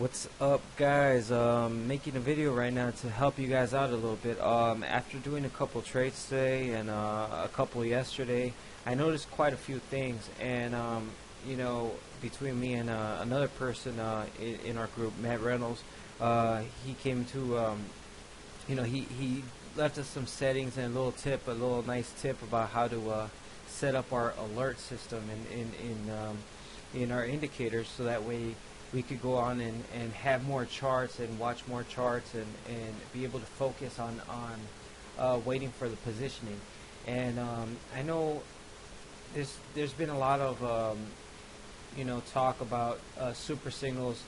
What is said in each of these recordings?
What's up, guys? Making a video right now to help you guys out a little bit. After doing a couple trades today and a couple yesterday, I noticed quite a few things. And between me and another person in our group, Matt Reynolds, he came to, he left us some settings and a little nice tip about how to set up our alert system in our indicators, so that way we could go on and have more charts and watch more charts and be able to focus on waiting for the positioning. And I know there's been a lot of talk about super signals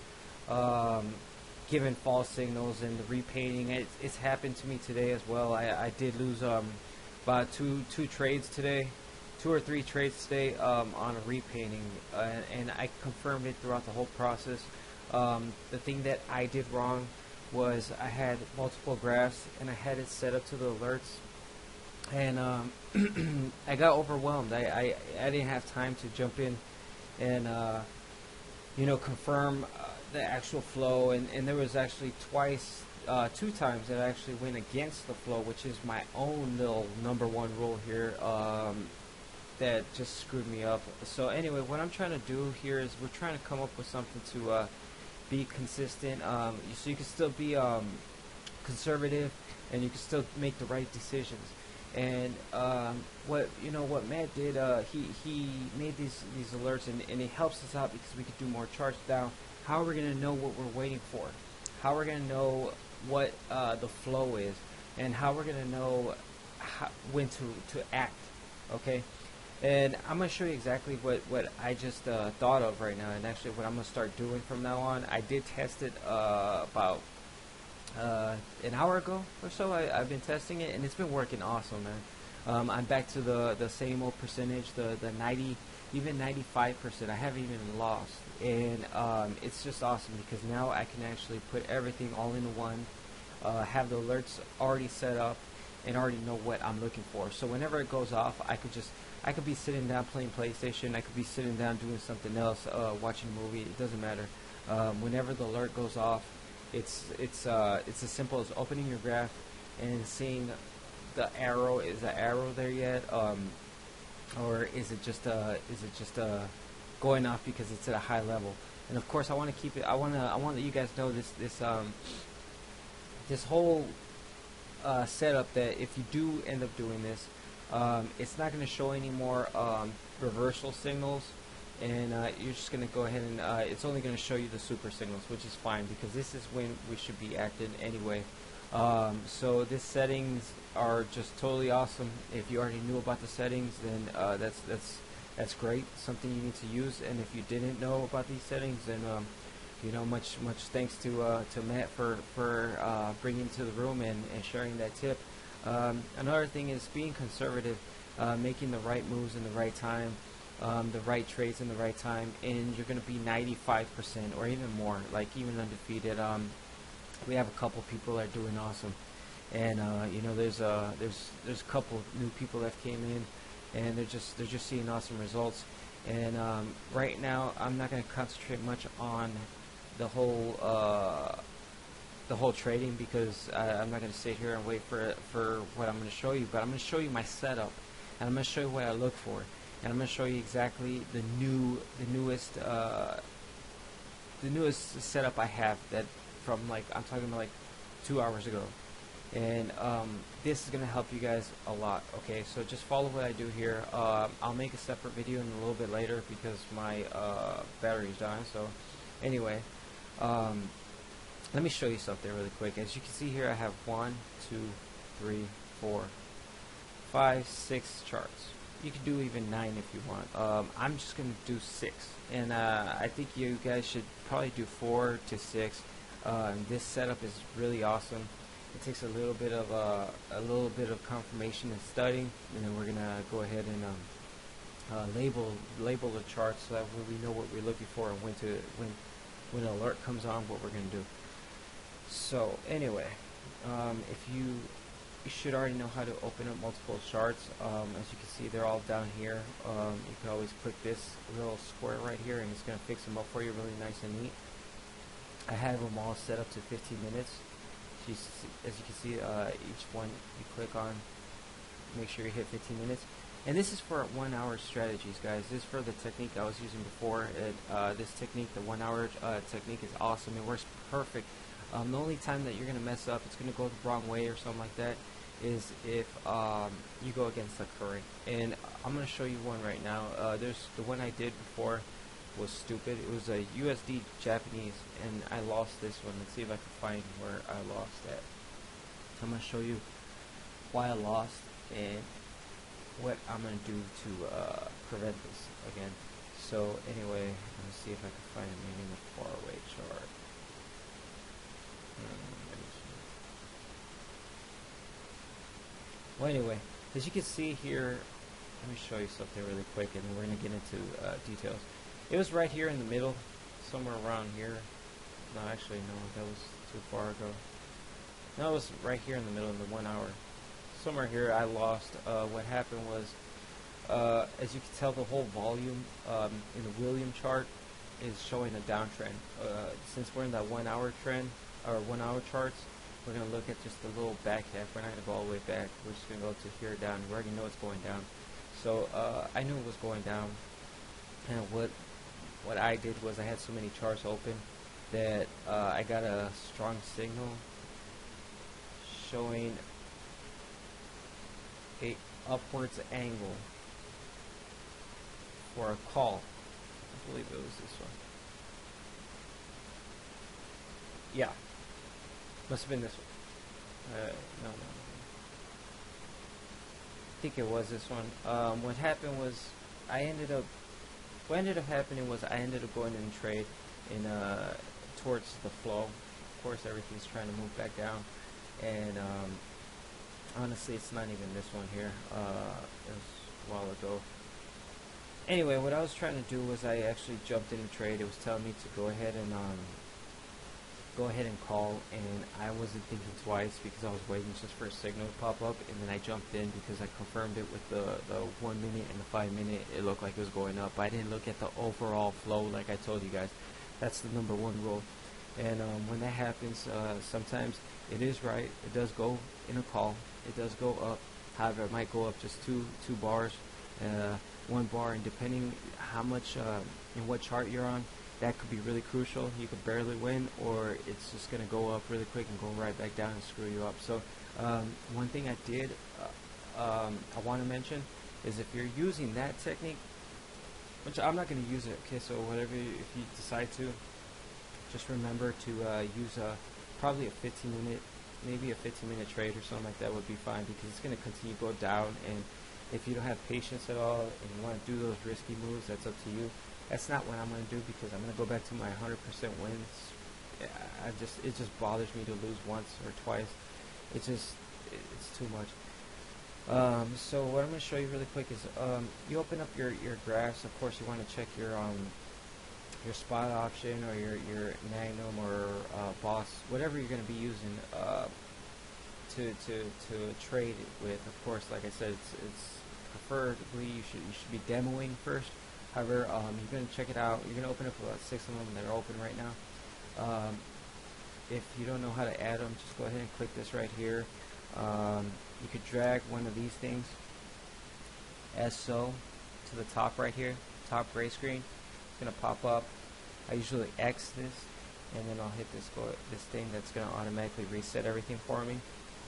giving false signals and the repainting. It's happened to me today as well. I did lose about two trades today. Two or three trades today on a repainting, and I confirmed it throughout the whole process. The thing that I did wrong was I had multiple graphs and I had it set up to the alerts, and I got overwhelmed. I didn't have time to jump in and confirm the actual flow, and there was actually two times that I actually went against the flow, which is my own little number one rule here. That just screwed me up. So anyway, what I'm trying to do here is we're trying to come up with something to be consistent, so you can still be conservative and you can still make the right decisions. And what Matt did, he made these alerts, and it helps us out because we could do more charts down. How are we going to know what we're waiting for? How we're going to know what the flow is, and how we're going to know when to act. Okay. And I'm going to show you exactly what I just thought of right now, and actually what I'm going to start doing from now on. I did test it about an hour ago or so. I've been testing it, and it's been working awesome, man. I'm back to the same old percentage, the 90, even 95%. I haven't even lost, and it's just awesome because now I can actually put everything all in one, have the alerts already set up, and already know what I'm looking for. So whenever it goes off, I could be sitting down playing PlayStation. I could be sitting down doing something else, watching a movie. It doesn't matter. Whenever the alert goes off, it's as simple as opening your graph and seeing the arrow. Is the arrow there yet, or is it just going off because it's at a high level? And of course, I want to keep it. I want to let you guys know this whole setup, that if you do end up doing this, it's not going to show any more reversal signals, and you're just going to go ahead and it's only going to show you the super signals, which is fine because this is when we should be acting anyway. So these settings are just totally awesome. If you already knew about the settings, then that's great, something you need to use. And if you didn't know about these settings, then much thanks to Matt for bringing it to the room and sharing that tip. Another thing is being conservative, making the right moves in the right time, the right trades in the right time, and you're going to be 95% or even more, like even undefeated. We have a couple people that are doing awesome, and there's a couple new people that came in, and they're just seeing awesome results. And right now, I'm not going to concentrate much on the whole trading, because I'm not going to sit here and wait for what I'm going to show you, but I'm going to show you my setup, and I'm going to show you what I look for, and I'm going to show you exactly the newest setup I have, that from I'm talking about 2 hours ago. And this is going to help you guys a lot. Okay, so just follow what I do here. I'll make a separate video in a little bit later because my battery's dying. So anyway, let me show you something really quick. As you can see here, I have 1, 2, 3, 4, 5, 6 charts. You can do even 9 if you want. I'm just going to do 6, and I think you guys should probably do 4 to 6. This setup is really awesome. It takes a little bit of confirmation and studying, and then we're gonna go ahead and label the charts so that way we know what we're looking for, and when an alert comes on, what we're gonna do. So anyway, if you should already know how to open up multiple charts. As you can see, they're all down here. You can always click this little square right here, and it's gonna fix them up for you really nice and neat. I have them all set up to 15 minutes. As you can see, each one you click on, make sure you hit 15 minutes. And this is for 1 hour strategies, guys. This is for the technique I was using before. This technique, the 1 hour technique, is awesome. It works perfect. The only time that you're going to mess up, it's going to go the wrong way or something like that, is if you go against the current. And I'm going to show you one right now. There's the one I did before was stupid. It was a USD Japanese, and I lost this one. Let's see if I can find where I lost at. I'm going to show you why I lost and what I'm going to do to prevent this again. So anyway, let me see if I can find it maybe in the faraway chart. Well, anyway, as you can see here, let me show you something really quick, and then we're going to get into details. It was right here in the middle, somewhere around here. No, actually, no, that was too far ago. No, it was right here in the middle of the 1 hour. Somewhere here I lost. What happened was, as you can tell, the whole volume in the William chart is showing a downtrend. Since we're in that 1 hour trend, or 1 hour charts, we're going to look at just the little back half. We're not going to go all the way back. We're just going to go to here down. We already know it's going down. So I knew it was going down. And what I did was I had so many charts open that I got a strong signal showing a upwards angle for a call. I believe it was this one. Yeah, must have been this one. No. I think it was this one. What happened was what ended up happening was I ended up going in trade in towards the flow. Of course, everything's trying to move back down, and honestly, it's not even this one here. It was a while ago. Anyway, what I was trying to do was I actually jumped in a trade. It was telling me to go ahead and call, and I wasn't thinking twice because I was waiting just for a signal to pop up, and then I jumped in because I confirmed it with the 1 minute and the 5 minute. It looked like it was going up. I didn't look at the overall flow like I told you guys. That's the #1 rule. And when that happens, sometimes it is right. It does go in a call. It does go up. However, it might go up just two bars, 1 bar, and depending how much in what chart you're on, that could be really crucial. You could barely win, or it's just going to go up really quick and go right back down and screw you up. So one thing I did, I want to mention, is if you're using that technique, which I'm not going to use it, okay, so whatever if you decide to, just remember to use probably a 15-minute, maybe a 15-minute trade or something like that would be fine, because it's going to continue to go down, and if you don't have patience at all and you want to do those risky moves, that's up to you. That's not what I'm going to do, because I'm going to go back to my 100% wins. It just bothers me to lose once or twice. It's too much. So what I'm going to show you really quick is you open up your graphs. Of course, you want to check your spot option or your Magnum or Boss, whatever you're going to be using to trade with. Of course, like I said, it's preferably you should be demoing first. However, you're going to check it out. You're going to open up about 6 of them that are open right now. If you don't know how to add them, just go ahead and click this right here. You could drag one of these things as so to the top right here, top gray screen. It's going to pop up. I usually X this, and then I'll hit this thing that's going to automatically reset everything for me.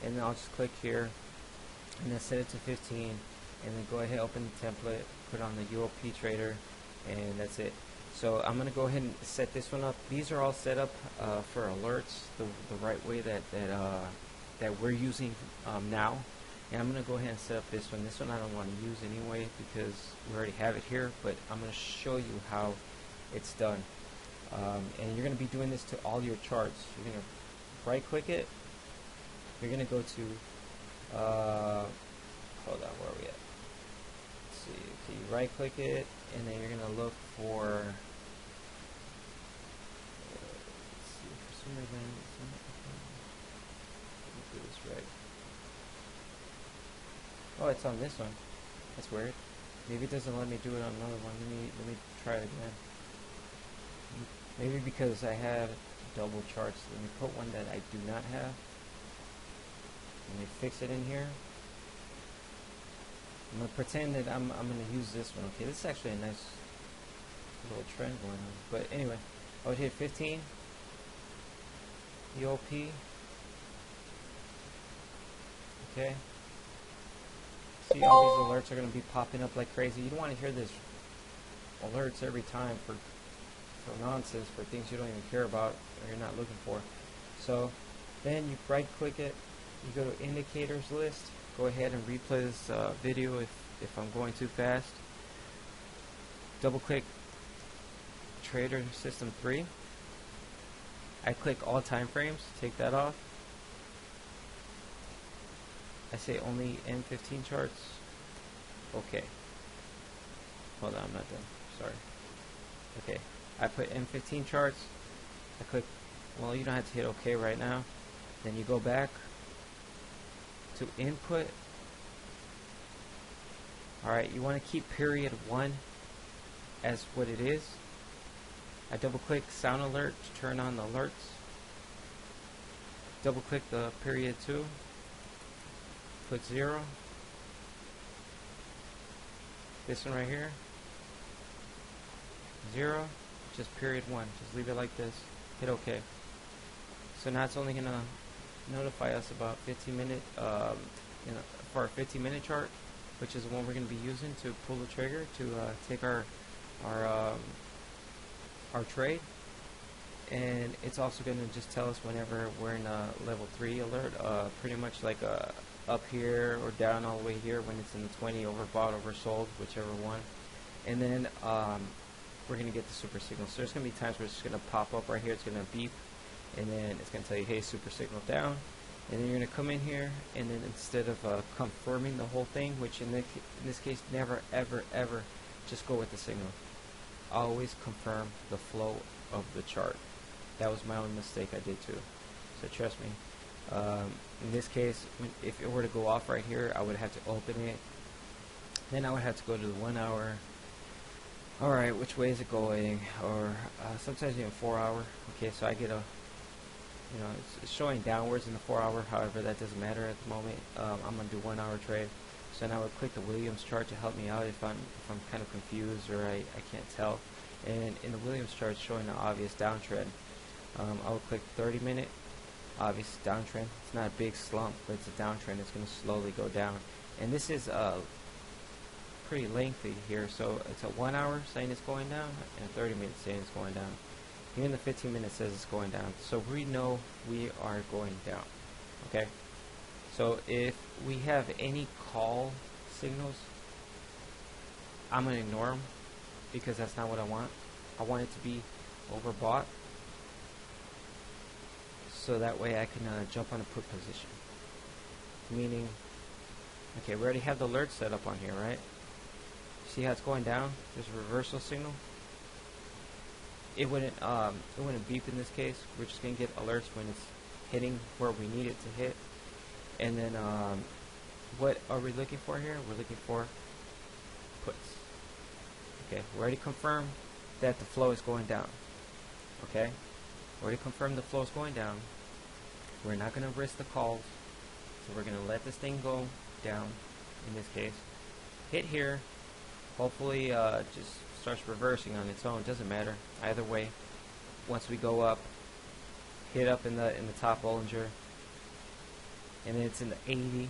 And then I'll just click here, and then set it to 15, and then go ahead, open the template, put on the UOP trader, and that's it. So I'm going to go ahead and set this one up. These are all set up for alerts the right way that we're using now. And I'm going to go ahead and set up this one. This one I don't want to use anyway because we already have it here, but I'm going to show you how it's done. And you're going to be doing this to all your charts. You're going to right click it. You're going to go to hold on, where are we at? Let's see. Okay, you right click it, and then you're going to look for let's see, for some reason let me do this right. Oh, it's on this one. That's weird. Maybe it doesn't let me do it on another one. Let me try it again. Maybe because I had double charts. Let me put one that I do not have. Let me fix it in here. I'm gonna pretend that I'm gonna use this one. Okay, this is actually a nice little trend going on. But anyway, I would hit 15 UOP. Okay. See, all these alerts are gonna be popping up like crazy. You don't want to hear this alerts every time for nonsense, for things you don't even care about or you're not looking for. So then you right click it, you go to indicators list, go ahead and replay this video if I'm going too fast. Double click Trader System 3. I click all time frames, take that off. I say only M15 charts. Okay. Hold on, I'm not done. Sorry. Okay. I put M15 charts. I click, well, you don't have to hit OK right now. Then you go back to input. Alright, you want to keep period 1 as what it is. I double click sound alert to turn on the alerts. Double click the period 2. Put 0. This one right here. 0. Just period 1. Just leave it like this. Hit OK. So now it's only going to notify us about 15-minute, for our 15-minute chart, which is the one we're going to be using to pull the trigger to take our trade. And it's also going to just tell us whenever we're in a level 3 alert, pretty much like up here or down all the way here when it's in the 20, overbought, oversold, whichever one. And then we're going to get the super signal. So there's going to be times where it's just going to pop up right here. It's going to beep, and then it's going to tell you, hey, super signal down. And then you're going to come in here, and then instead of confirming the whole thing, which in this case, never, ever, ever just go with the signal. Always confirm the flow of the chart. That was my own mistake I did too. So trust me. In this case, if it were to go off right here, I would have to open it. Then I would have to go to the 1 hour. Alright, which way is it going? Or sometimes even 4 hour. Okay, so I get a, it's showing downwards in the 4 hour. However, that doesn't matter at the moment. I'm going to do 1 hour trade. So now I would click the Williams chart to help me out if I'm kind of confused or I can't tell. And in the Williams chart, it's showing an obvious downtrend. I would click 30-minute. Obvious downtrend. It's not a big slump, but it's a downtrend. It's going to slowly go down. And this is pretty lengthy here. So it's a 1 hour saying it's going down and a 30 minute saying it's going down. Even the 15 minutes says it's going down. So we know we are going down. Okay. So if we have any call signals, I'm going to ignore them because that's not what I want. I want it to be overbought. So that way I can jump on a put position. Meaning, okay, we already have the alert set up on here, right? See how it's going down? There's a reversal signal. It wouldn't beep in this case. We're just gonna get alerts when it's hitting where we need it to hit. And then what are we looking for here? We're looking for puts. Okay, we already confirmed that the flow is going down. Okay, already confirmed the flow is going down. We're not going to risk the calls, so we're going to let this thing go down. In this case, hit here. Hopefully, just starts reversing on its own. Doesn't matter either way. Once we go up, hit up in the top Bollinger, and then it's in the 80.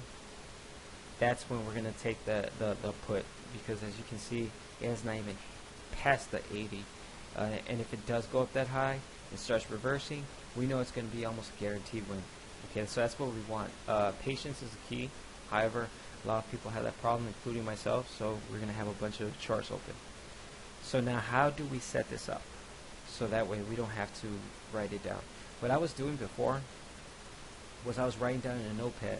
That's when we're going to take the put, because as you can see, it has not even passed the 80. And if it does go up that high and starts reversing, we know it's going to be almost a guaranteed win. Okay, so that's what we want. Patience is the key. However, a lot of people have that problem, including myself, so we're going to have a bunch of charts open. So now how do we set this up? So that way we don't have to write it down. What I was doing before was I was writing down in a notepad,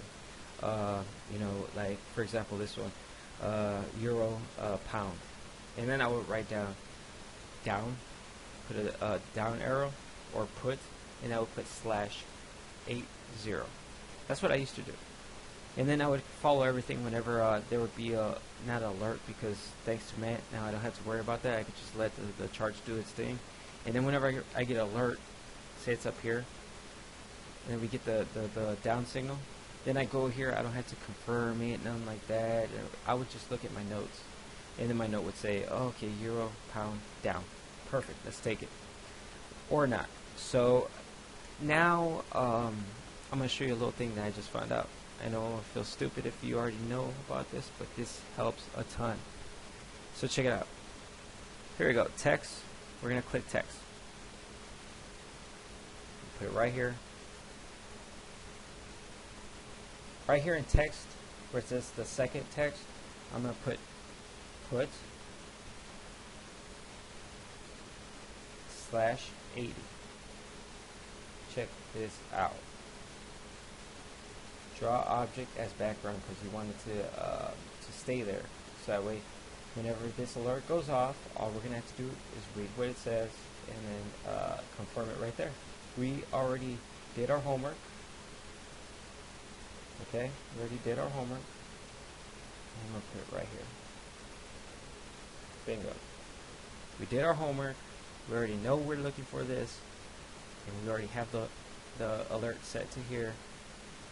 like for example this one, euro, pound. And then I would write down, put a down arrow or put, and I would put /80. That's what I used to do. And then I would follow everything whenever there would be a, not an alert, because thanks to Matt, now I don't have to worry about that. I could just let the charts do its thing. And then whenever I get an alert say it's up here, and then we get the down signal. Then I go here, I don't have to confirm it, nothing like that. I would just look at my notes, and then my note would say, oh, okay, euro, pound, down. Perfect, let's take it. Or not. So now I'm going to show you a little thing that I just found out. I know it feels stupid if you already know about this, but this helps a ton. So check it out. Here we go, text. We're going to click text. Put it right here. Right here in text, where it says the second text, I'm going to put /80. Check this out. Draw object as background because you want it to stay there. So that way, whenever this alert goes off, all we're going to have to do is read what it says and then confirm it right there. We already did our homework. Okay, we already did our homework. I'm going to put it right here. Bingo. We did our homework. We already know we're looking for this. And we already have the alert set to here.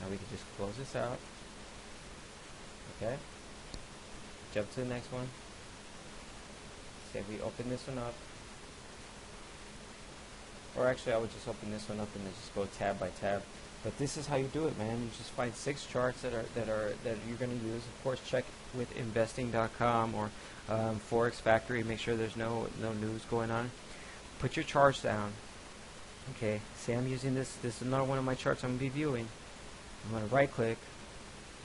Now we can just close this out. Okay. Jump to the next one. Say we open this one up. Or actually I would just open this one up and then just go tab by tab. But this is how you do it, man. You just find 6 charts that you're going to use. Of course, check with investing.com or Forex Factory. Make sure there's no news going on. Put your charts down. Okay. Say I'm using this. This is another one of my charts I'm going to be viewing. I'm going to right click.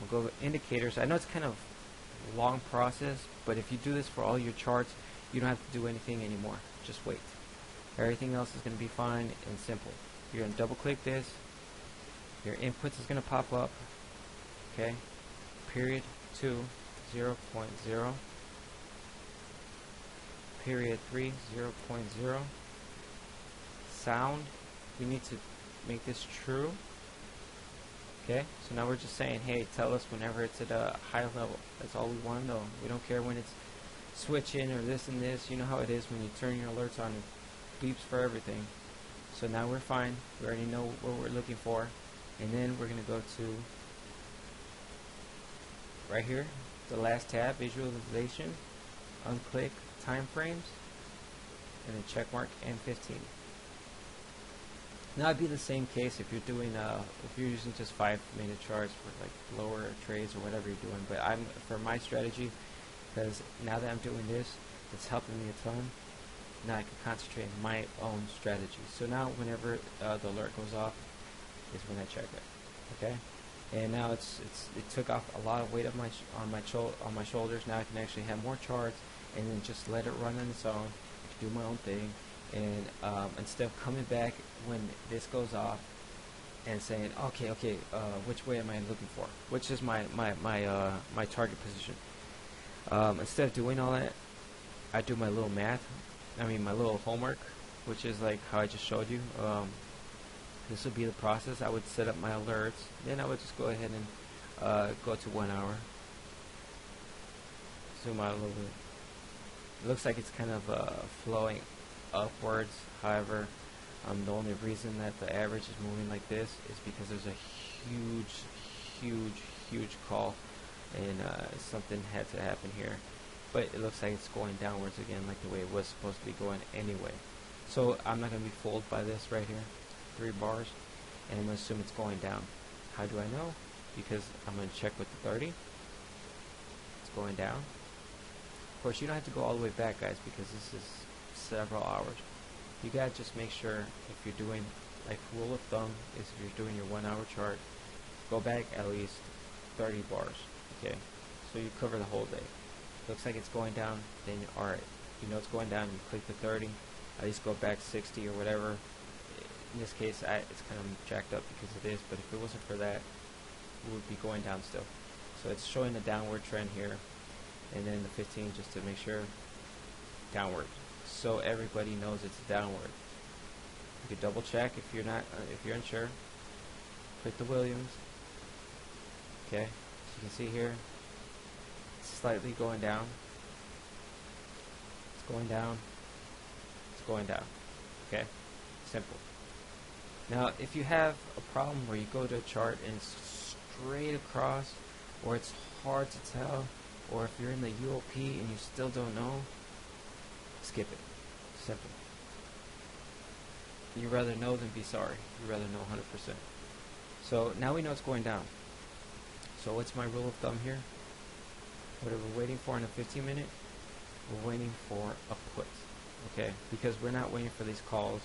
We'll go to indicators. I know it's kind of a long process, but if you do this for all your charts, you don't have to do anything anymore. Just wait. Everything else is going to be fine and simple. You're going to double click this. Your inputs is going to pop up. Okay. Period 2, 0.0. Period 3, 0.0. Sound. We need to make this true. Okay. So now we're just saying, hey, tell us whenever it's at a high level. That's all we want to know. We don't care when it's switching or this and this. You know how it is when you turn your alerts on. It beeps for everything. So now we're fine. We already know what we're looking for. And then we're going to go to right here, the last tab, visualization, unclick time frames, and then check mark M15. Now it'd be the same case if you're doing if you're using just 5-minute charts for like lower trades or whatever you're doing. But I'm for my strategy, because now that I'm doing this, it's helping me a ton. Now I can concentrate on my own strategy. So now whenever the alert goes off, is when I check it. Okay, and now it took off a lot of weight on my shoulders. Now I can actually have more charts and then just let it run on its own, do my own thing, and instead of coming back when this goes off and saying, okay, which way am I looking for? Which is my target position? Instead of doing all that, I do my little math. I mean my little homework, which is like how I just showed you. This would be the process. I would set up my alerts. Then I would just go ahead and go to 1 hour. Zoom out a little bit. It looks like it's kind of flowing upwards. However, the only reason that the average is moving like this is because there's a huge call, and something had to happen here. But it looks like it's going downwards again, like the way it was supposed to be going anyway. So I'm not going to be fooled by this right here. 3 bars, and I'm going to assume it's going down. How do I know? Because I'm going to check with the 30. It's going down. Of course, you don't have to go all the way back, guys, because this is several hours. You got to just make sure, if you're doing, like rule of thumb, is if you're doing your 1 hour chart, go back at least 30 bars. Okay, so you cover the whole day. Looks like it's going down, then alright, you know it's going down, you click the 30, at least go back 60 or whatever. In this case, it's kind of jacked up because it is, but if it wasn't for that, we would be going down still. So it's showing a downward trend here, and then the 15 just to make sure, downward. So everybody knows it's downward. You can double check if you're not, if you're unsure. Click the Williams. Okay, so you can see here, it's slightly going down. It's going down. It's going down. Okay, simple. Now, if you have a problem where you go to a chart and it's straight across, or it's hard to tell, or if you're in the UOP and you still don't know, skip it. Simple. You'd rather know than be sorry. You'd rather know 100%. So now we know it's going down. So what's my rule of thumb here? What are we waiting for in a 15 minute? We're waiting for a put. Okay? Because we're not waiting for these calls.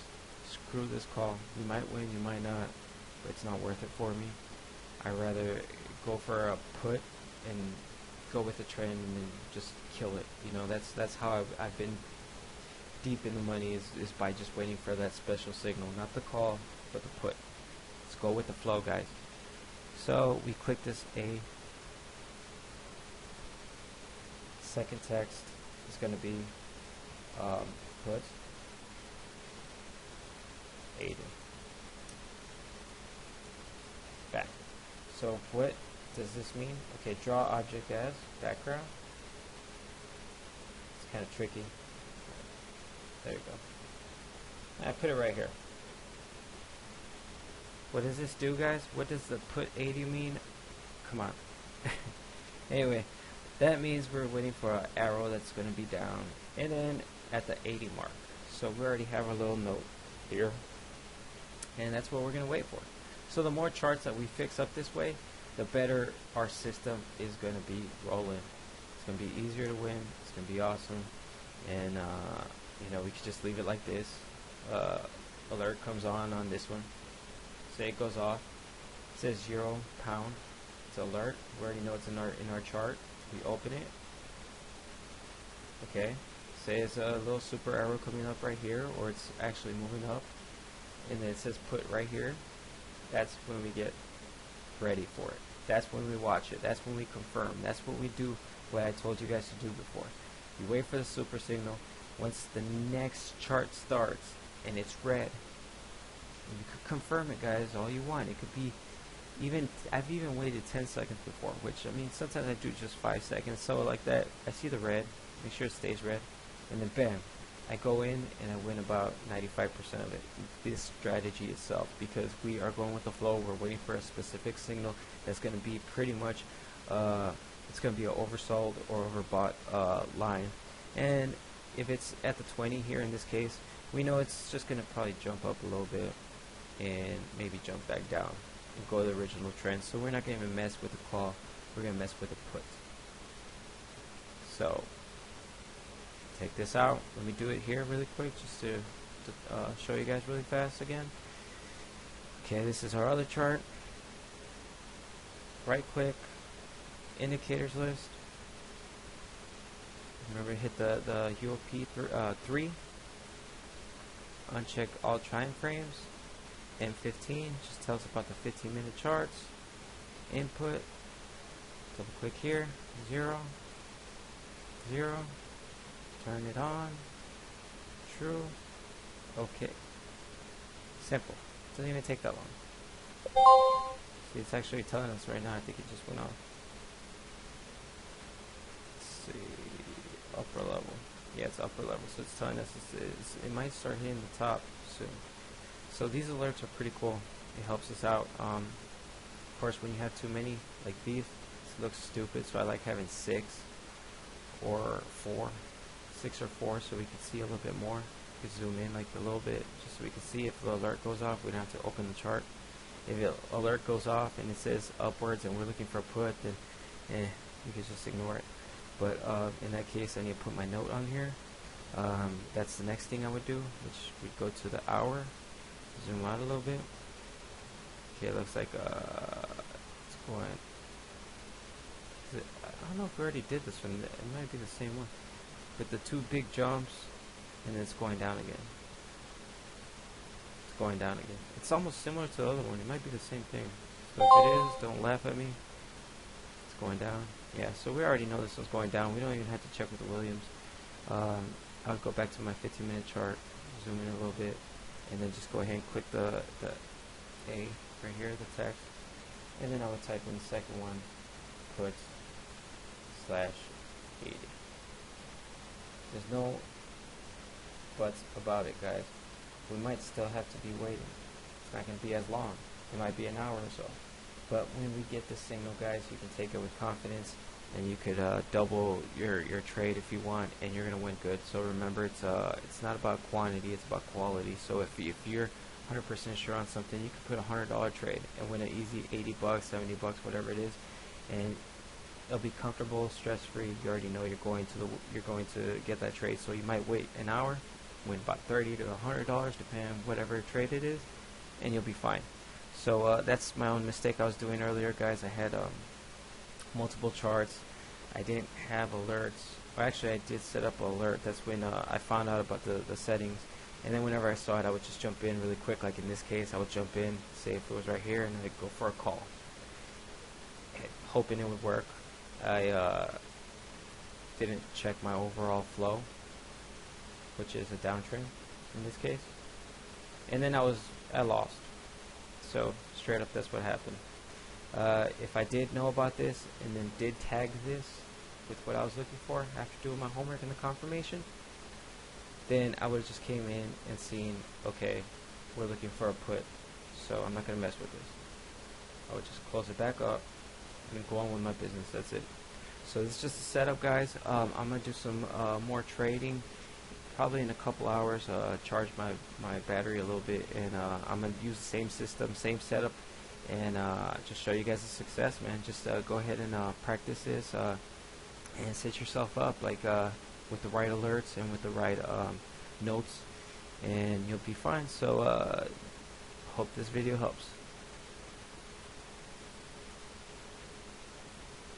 Screw this call. You might win, you might not, but it's not worth it for me. I'd rather go for a put and go with the trend and then just kill it. You know, that's how I've been deep in the money is by just waiting for that special signal. Not the call, but the put. Let's go with the flow, guys. So we click this A. Second text is going to be put 80. Back. So what does this mean? Okay, draw object as background. It's kind of tricky. There you go. I put it right here. What does this do, guys? What does the put 80 mean? Come on. Anyway, that means we're waiting for an arrow that's going to be down, and then at the 80 mark. So we already have our little note here, and that's what we're going to wait for. So the more charts that we fix up this way, the better our system is going to be rolling. It's going to be easier to win. It's going to be awesome, and you know, we could just leave it like this. Alert comes on this one. Say it goes off. It says 0 pound. It's alert. We already know it's in our chart. We open it. Okay. Say it's a little super arrow coming up right here, or it's actually moving up, and then it says put right here. That's when we get ready for it. That's when we watch it. That's when we confirm. That's what we do. What I told you guys to do before. You wait for the super signal. Once the next chart starts and it's red, you could confirm it, guys, all you want. It could be I've even waited 10 seconds before, which, I mean, sometimes I do just 5 seconds. So like that, I see the red, make sure it stays red, and then bam, I go in and I win about 95% of it. This strategy itself, because we are going with the flow. We're waiting for a specific signal that's going to be pretty much, it's going to be an oversold or overbought line. And if it's at the 20 here in this case, we know it's just going to probably jump up a little bit and maybe jump back down and go to the original trend. So we're not going to even mess with the call. We're going to mess with the put. So take this out. Let me do it here really quick just to show you guys really fast again. Okay, this is our other chart. Right click, indicators list. Remember, hit the UOP 3. Uncheck all time frames. M15 just tells us about the 15-minute charts. Input. Double click here. 0. 0. Turn it on. True. Okay. Simple. Doesn't even take that long. See, it's actually telling us right now. I think it just went off. Let's see. Upper level. Yeah, it's upper level, so it's telling us it might start hitting the top soon. So these alerts are pretty cool. It helps us out. Of course, when you have too many like these, it looks stupid. So I like having 6 or 4, 6 or 4, so we can see a little bit more. We can zoom in like a little bit, just so we can see if the alert goes off. We don't have to open the chart. If the alert goes off and it says upwards and we're looking for a put, then we can just ignore it. But in that case, I need to put my note on here. That's the next thing I would do, which would go to the hour. Zoom out a little bit. Okay, it looks like it's going. I don't know if we already did this one. It might be the same one. With the 2 big jumps, and then it's going down again. It's going down again. It's almost similar to the other one. It might be the same thing. So if it is, don't laugh at me. It's going down. Yeah, so we already know this one's going down. We don't even have to check with the Williams. I'll go back to my 15-minute chart, zoom in a little bit, and then just go ahead and click the A right here, the text, and then I would type in the second one, put /80. There's no buts about it, guys. We might still have to be waiting. it's not going to be as long. It might be an hour or so. But when we get the signal, guys, you can take it with confidence, and you could double your trade if you want, and you're going to win good. So remember, it's not about quantity, it's about quality. So if you're 100% sure on something, you could put $100 trade and win an easy 80 bucks, 70 bucks, whatever it is, and it'll be comfortable, stress-free. You already know you're going to get that trade. So you might wait an hour, win about $30 to $100, depending on whatever trade it is, and you'll be fine. So that's my own mistake I was doing earlier, guys. I had multiple charts. I didn't have alerts. Or actually, I did set up an alert. That's when I found out about the settings. And then whenever I saw it, I would just jump in really quick. Like in this case, I would jump in, say if it was right here, and I'd go for a call, hoping it would work. I didn't check my overall flow, which is a downtrend in this case. And then I lost. So straight up, that's what happened. If I did know about this and then did tag this with what I was looking for after doing my homework and the confirmation, then I would have just came in and seen, okay, we're looking for a put, so I'm not going to mess with this. I would just close it back up and go on with my business. That's it. So this is just a setup, guys. I'm going to do some more trading probably in a couple hours, charge my battery a little bit, and I'm going to use the same system, same setup, and just show you guys the success, man. Just go ahead and practice this and set yourself up like with the right alerts and with the right notes, and you'll be fine. So hope this video helps.